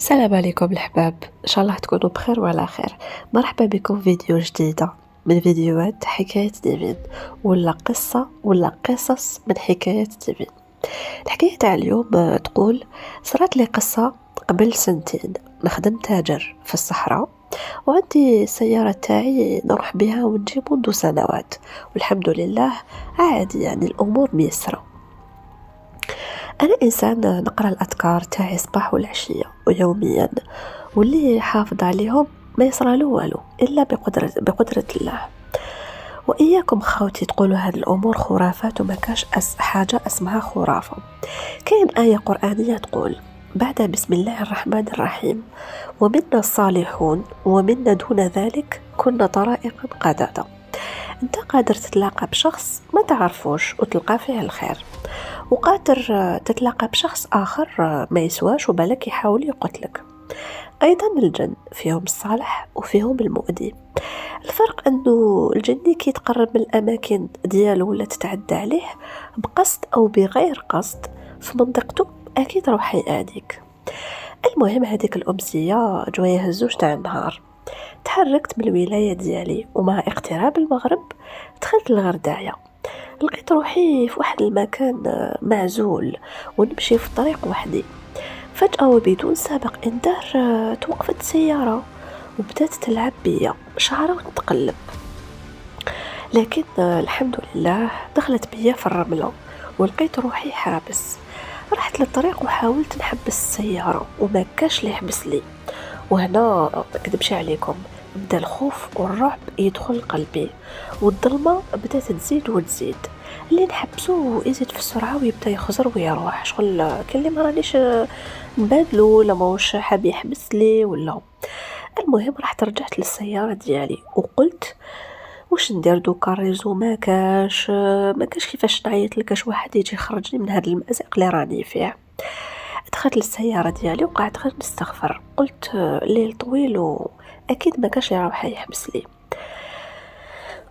السلام عليكم الحباب، ان شاء الله تكونوا بخير وعلى خير. مرحبا بكم في فيديو جديده من فيديوهات حكاية ديفين، ولا قصه ولا قصص من حكاية ديفين. الحكايه تاع اليوم تقول: صرات لي قصه قبل سنتين. نخدم تاجر في الصحراء، وعندي سيارة تاعي نروح بها ونجي منذ سنوات، والحمد لله عادي، يعني الأمور ميسرة. أنا إنسان نقرأ الأذكار تاعي صباح والعشية ويوميا، واللي حافظ عليهم ما يصرالو والو إلا بقدرة الله. وإياكم خوتي تقولوا هذه الأمور خرافات، وما كاش حاجة اسمها خرافة. كاين آية قرآنية تقول: بعد بسم الله الرحمن الرحيم: ومنا الصالحون ومنا دون ذلك كنا طرائق قددا. انت قادر تتلاقى بشخص ما تعرفوش وتلقى فيه الخير، وقادر تتلاقى بشخص آخر ما يسواش وبالك يحاول يقتلك. أيضا الجن فيهم الصالح وفيهم المؤذي. الفرق أنه الجني كي يتقرب من الأماكن ديالو ولا تتعدى عليه بقصد أو بغير قصد في منطقته أكيد راح يأذيك. المهم، هذيك الأمسية جوية الزوج تاع النهار تحركت من الولاية ديالي، ومع اقتراب المغرب دخلت الغرداية. لقيت روحي في واحد المكان معزول، ونمشي في الطريق وحدي. فجأة وبدون سابق إنذار توقفت سيارة وبدأت تلعب بيا شعرة وتتقلب، لكن الحمد لله دخلت بيا في الرملة ولقيت روحي حابس. رحت للطريق وحاولت نحبس السيارة وما كاش اللي يحبس لي. وهنا ما اكذبش عليكم، بدا الخوف والرعب يدخل قلبي، والظلمة بدات تزيد وتزيد. اللي نحبسو يزيد في السرعة ويبدا يخزر ويروح، شغل كان اللي ما رانيش نبادلو ولا ماهوش حاب يحبس لي ولا. المهم رحت رجعت للسيارة ديالي وقلت: واش ندير دوكا؟ الريزو ما كاش كيفاش نعيط لكاش واحد يجي يخرجني من هذا المأزق اللي راني فيه. دخلت للسيارة ديالي وقعدت غير نستغفر. قلت الليل طويل وأكيد ما كاش يروح يحبس لي.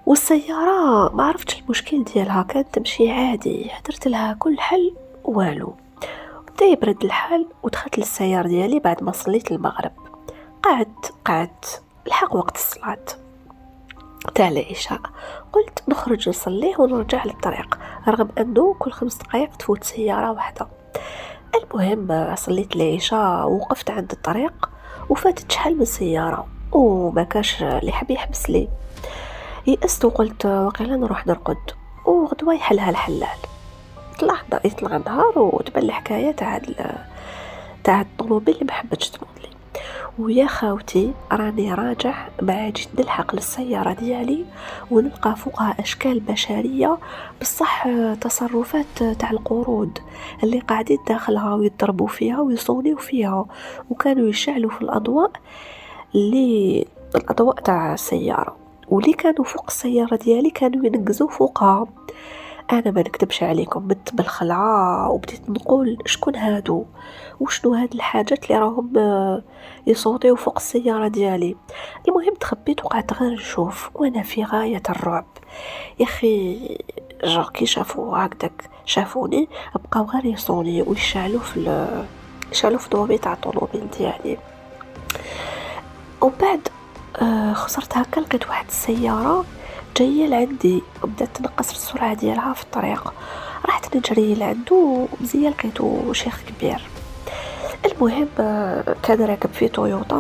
والسيارة ما عرفتش المشكل ديالها، كانت تمشي عادي. حضرت لها كل حل والو. بدا يبرد الحال ودخلت للسيارة ديالي بعد ما صليت المغرب. قعدت لحق وقت الصلاة تاع العشاء. قلت نخرج نصليه ونرجع للطريق، رغم أنه كل 5 دقائق تفوت سيارة واحدة. المهم صليت العشاء ووقفت عند الطريق، وفاتت شحال من سيارة وما كاش اللي حب يحبس لي. يأست وقلت وقيلا نروح نرقد وغدوة يحلها الحلال. يطلع النهار وتبان الحكاية تاع الطوموبيل اللي محبتش تموت لي. ويا خاوتي راني راجع مع جيت نلحق للسيارة ديالي ونلقى فوقها أشكال بشرية، بصح تصرفات تاع القرود اللي قاعدين داخلها ويضربوا فيها ويصونوا فيها، وكانوا يشعلوا في الأضواء تاع السيارة، واللي كانوا فوق السيارة ديالي كانوا ينقزوا فوقها. انا ما نكتبش عليكم، مت بالخلعه وبديت نقول شكون هادو وشنو هاد الحاجات اللي راهم يصوتوا فوق السياره ديالي. المهم تخبيت وقعدت غير نشوف وانا في غايه الرعب. يا اخي كي شافوا هكذاك شافوني بقاو غير يصوني ويشعلوا يشعلوا في ضوابي تاع الطوموبيل ديالي. وبعد خسرت هكا لقيت واحد السياره جايه لعندي وبدات تنقص في السرعه ديالها في الطريق. رحت نجري لعندو مزيان لقيتو شيخ كبير. المهم كان راكب في تويوتا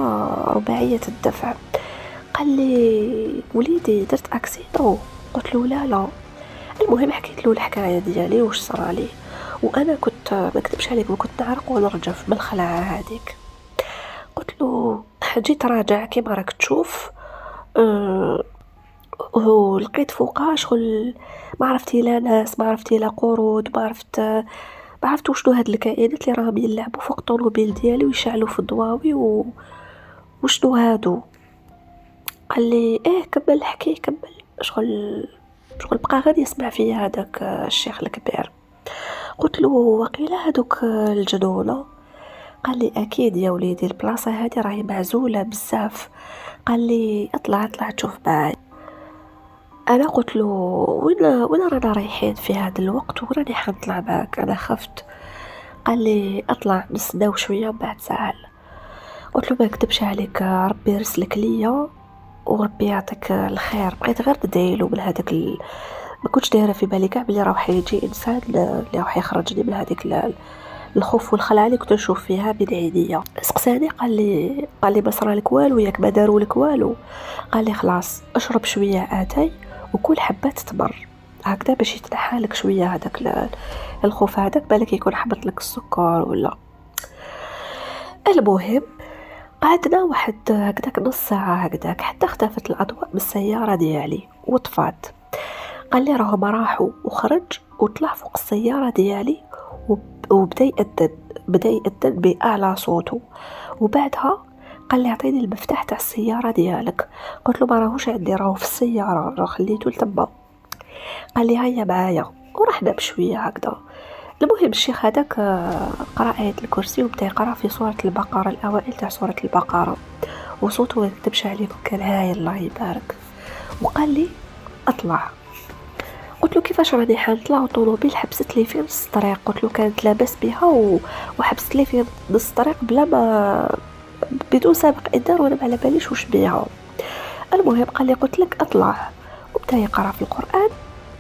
رباعيه الدفع. قال لي وليدي درت اكسيدو. قلت له لا. المهم حكيت له الحكايه ديالي واش صرالي، وانا كنت ما كتبش عليك كنت نعرق ونرجف من الخلعه هذيك. قلت له جيت راجع كيما راك تشوف ولقيت فوقها شغل ما عرفتي لا ناس، ما عرفتي لا قرود، ما عرفت وشنو هاد الكائنات اللي راهم يلعبوا فوق الطوموبيل ديالي ويشعلوا في الضواوي وشنو هادو. قال لي ايه كمل حكي كمل. شغل بقى غير يسمع فيا هذاك الشيخ الكبير. قلت له وقيل هادوك الجنونة. قال لي اكيد يا وليدي، البلاصه هذه راهي معزوله بزاف. قال لي اطلع تشوف معايا. انا قلت له وين رانا رايحين في هذا الوقت وراني حنطلع معاك، انا خفت. قال لي اطلع نسناو شويه وبعد ساعه. قلت له ما نكذبش عليك، ربي يرسلك ليا وربي يعطيك الخير. بغيت غير ندعيلو من هذاك ما كنتش دايره في بالي كاع بلي راه حيجي انسان اللي راح يخرجني من هذيك الخوف والخلعه اللي كنت نشوف فيها بين عينيا. سقساني قال لي ما صرالك والو ياك، ما دارولك والو. قال لي خلاص اشرب شويه اتاي وكل حبات تمر هكذا باش يتنحى لك شويه هذاك الخوف هذاك، بالك يكون حبط لك السكر ولا. المهم قعدنا واحد هكذاك نص ساعه هكذاك حتى اختفت الاضواء من السياره ديالي وطفات. قال لي راهم راحوا وخرج وطلع فوق السياره ديالي وبدا يأذن بأعلى صوته. وبعدها قال لي اعطيني المفتاح تاع السياره ديالك. قلت له ما راهوش عندي، راهو في السياره، راه خليته لتما. قال لي هيا معايا ورحنا بشويه هكذا. المهم الشيخ هذاك قرأ آية الكرسي وبدا يقرأ في سورة البقرة، الأوائل تاع سورة البقرة، وصوته ما نكذبش عليكم كان هايل الله يبارك. وقال لي اطلع. قلت له كيفاش راني حنطلع وطوموبيل حبست لي في نص الطريق؟ قلت له كانت لاباس بها وحبست لي في نص الطريق بلا ما بدون سابق انذار وانا ما على باليش واش بيها. المهم قال لي قلت لك اطلع، وبدا يقرا في القران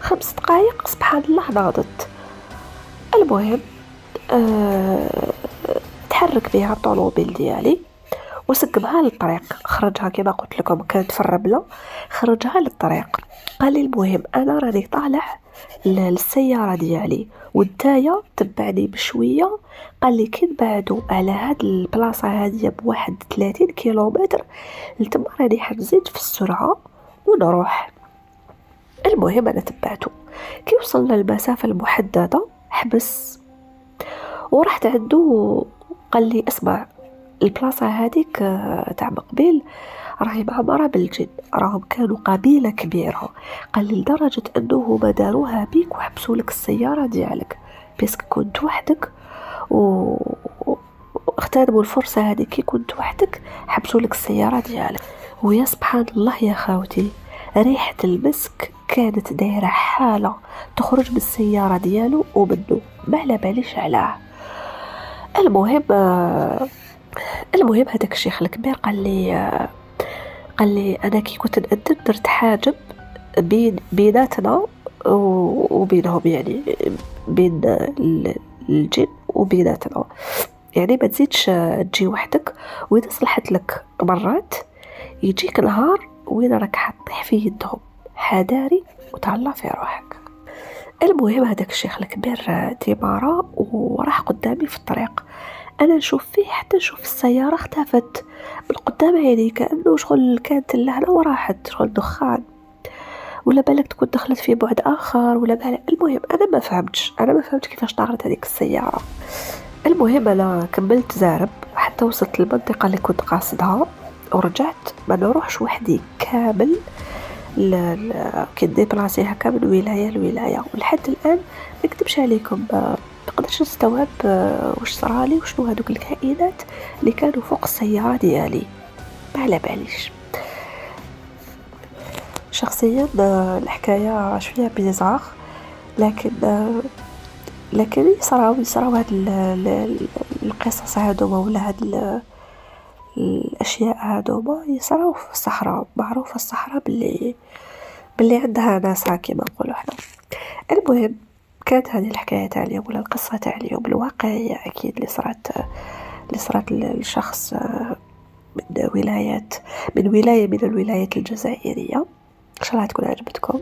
5 دقائق سبحان الله ناضت. المهم تحرك بها الطوموبيل ديالي وسقمها للطريق، خرجها كما قلت لكم كانت في الرمله، خرجها للطريق. قال لي المهم انا راني طالع للسياره ديالي والدايه تبعني بشويه. قال لي كي نبعدوا على هاد البلاصه هذه بواحد 30 كيلومتر لتما راني حنزيد في السرعه ونروح. المهم انا تبعته، كي وصلنا المسافه المحدده حبس ورحت عنده. قال لي اسمع البلاصه هذيك تاع مقبل راهي معمره بالجن، راهم كانوا قبيله كبيره. قال لي لدرجه انه هما داروها بيك وحبسوا لك السياره ديالك بيسك كنت وحدك واغتنموا الفرصه هذه كي كنت وحدك حبسوا لك السياره ديالك. ويا سبحان الله يا خاوتي ريحه المسك كانت دايره حاله تخرج من السياره ديالو ومنه ما على باليش علاه. المهم هذاك الشيخ الكبير قال لي انا كي كنت نأذن درت حاجب بيناتنا وبينهم، يعني بين الجن وبيناتنا، يعني ما تزيدش تجي وحدك، واذا صلحت لك مرات يجيك نهار وين راك حطيح في يدهم حذاري وتهلا في روحك. المهم هذاك الشيخ الكبير تيمارا وراح قدامي في الطريق، انا نشوف فيه حتى نشوف السياره اختفت من قدام عيني كانه شغل كانت لهنا وراحت شغل دخان، ولا بالك تكون دخلت في بعد اخر ولا بالك. المهم انا ما فهمتش كيفاش طارت هذيك السياره. المهم انا كملت زارب حتى وصلت للمنطقه اللي كنت قاصدها ورجعت ما نروحش وحدي كامل كي بلاصي هكا من ولايه لولايه. ولحد الان ما نكذبش عليكم ما نقدرش نستوعب واش صرالي وشنو هذوك الكائنات اللي كانوا فوق السياره ديالي، ما على باليش. شخصيا الحكايه شويه بيزار، لكن يصراو هاد القصص هادوما ولا هاد الاشياء هادوما يصراو في الصحراء. معروفه الصحراء باللي عندها ناس كيما نقولوا حنا. المهم كانت هذه الحكايه تاع اليوم ولا القصه تاع اليوم الواقعيه اكيد اللي صارت للشخص من ولايه من الولايات الجزائريه. ان شاء الله تكون عجبتكم.